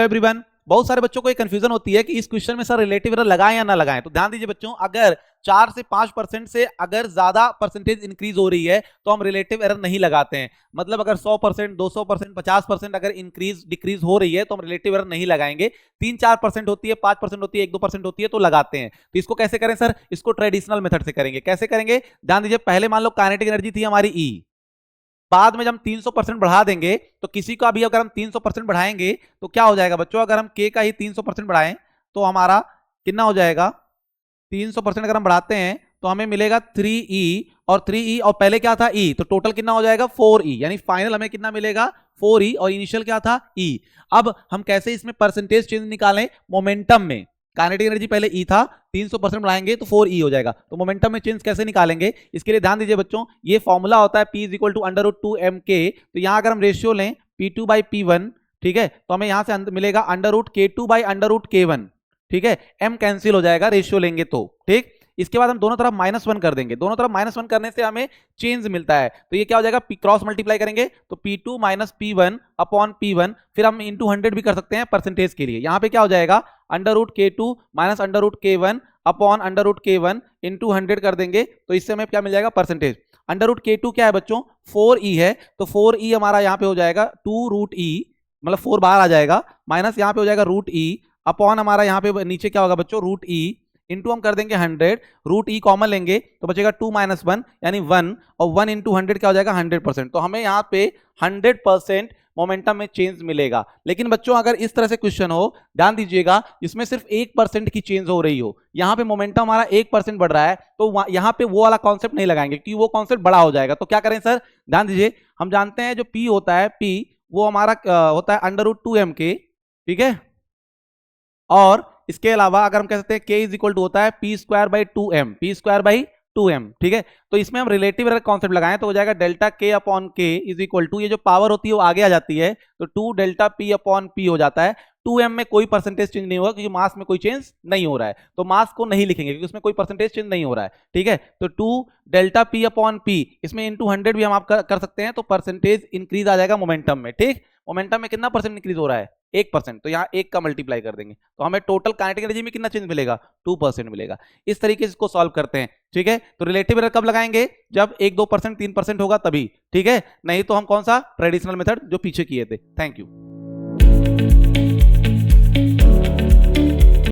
Everyone, बहुत सारे बच्चों को एक कंफ्यूजन होती है कि इस क्वेश्चन में सर रिलेटिव एरर लगाएं या ना लगाएं। तो ध्यान दीजिए बच्चों, अगर 4 से 5% से अगर ज्यादा परसेंटेज इंक्रीज हो रही है तो हम रिलेटिव एरर नहीं लगाते हैं। मतलब अगर 100%, 200%, 50% अगर इंक्रीज डिक्रीज हो रही है तो हम रिलेटिव एरर नहीं लगाएंगे। 3-4% होती है, 5% होती है, 1-2% होती है तो लगाते हैं। तो इसको कैसे करें सर? इसको ट्रेडिशनल मेथड से करेंगे। कैसे करेंगे? ध्यान दीजिए, पहले मान लो काइनेटिक एनर्जी थी हमारी ई, बाद में जब हम 300% बढ़ा देंगे तो किसी का भी अगर हम 300% बढ़ाएंगे तो क्या हो जाएगा बच्चों? अगर हम के का ही 300% बढ़ाएं तो हमारा कितना हो जाएगा? 300% अगर हम बढ़ाते हैं तो हमें मिलेगा 3e, और 3e और पहले क्या था e, तो टोटल कितना हो जाएगा 4e, यानी फाइनल हमें कितना मिलेगा 4e, और इनिशियल क्या था e। अब हम कैसे इसमें परसेंटेज चेंज निकालें? मोमेंटम में काइनेटिक एनर्जी पहले E था, 300% बढ़ाएंगे तो 4E हो जाएगा। तो मोमेंटम में चेंज कैसे निकालेंगे? इसके लिए ध्यान दीजिए बच्चों, ये फॉर्मूला होता है P = √2mk। तो यहां अगर हम रेशियो लें P2/P1, ठीक है, तो हमें यहां से मिलेगा √K2/√K1, ठीक है, m कैंसिल हो जाएगा रेशियो लेंगे तो, ठीक। इसके बाद हम दोनों तरफ -1 कर देंगे। दोनों तरफ -1 करने से हमें चेंज मिलता है, तो ये क्या हो जाएगा? क्रॉस मल्टीप्लाई करेंगे तो P2 - P1/P1, फिर हम इंटू 100 भी कर सकते हैं परसेंटेज के लिए। यहाँ पे क्या हो जाएगा? √K2 - √K1/√K1 इंटू 100 कर देंगे तो इससे हमें क्या मिल जाएगा? परसेंटेज। √K2 क्या है बच्चों? 4e है, तो 4e हमारा यहाँ पे हो जाएगा 2√e, मतलब 4 बाहर आ जाएगा, माइनस यहाँ पे हो जाएगा √e अपॉन हमारा यहाँ पे नीचे क्या होगा बच्चों? √e इंटू हम कर देंगे 100, √e कॉमन लेंगे तो बचेगा 2 - 1 यानी 1, और 1 इंटू 100 क्या हो जाएगा? 100%। तो हमें यहाँ पे 100% मोमेंटम में चेंज मिलेगा। लेकिन बच्चों अगर इस तरह से क्वेश्चन हो, ध्यान दीजिएगा, इसमें सिर्फ 1% की चेंज हो रही हो, यहाँ पे मोमेंटम हमारा 1% बढ़ रहा है, तो यहाँ पे वो वाला कॉन्सेप्ट नहीं लगाएंगे क्योंकि वो कॉन्सेप्ट बड़ा हो जाएगा। तो क्या करें सर? ध्यान दीजिए, हम जानते हैं जो P होता है, P वो हमारा होता है √2mk, ठीक है, और इसके अलावा अगर हम कह सकते हैं K = होता है P²/2m, P²/2m, ठीक है। तो इसमें हम रिलेटिव एरर कॉन्सेप्ट लगाएं तो हो जाएगा ΔK/K = ये जो पावर होती है वो आगे आ जाती है, तो 2ΔP/P हो जाता है। 2m में कोई परसेंटेज चेंज नहीं होगा क्योंकि मास में कोई चेंज नहीं हो रहा है, तो मास को नहीं लिखेंगे क्योंकि उसमें कोई परसेंटेज चेंज नहीं हो रहा है, ठीक है। तो 2ΔP/P, इसमें इंटू 100 भी हम आप कर सकते हैं, तो परसेंटेज इंक्रीज आ जाएगा मोमेंटम में, ठीक। मोमेंटम में कितना परसेंट इंक्रीज हो रहा है? 1%, तो यहाँ 1 का मल्टीप्लाई कर देंगे तो हमें टोटल काइनेटिक एनर्जी में कितना चेंज मिलेगा? 2% मिलेगा। इस तरीके से इसको सॉल्व करते हैं, ठीक है। तो रिलेटिव एरर कब लगाएंगे? जब 1-2%, 3% होगा तभी, ठीक है। नहीं तो हम कौन सा ट्रेडिशनल मेथड जो पीछे किए थे। Thank you.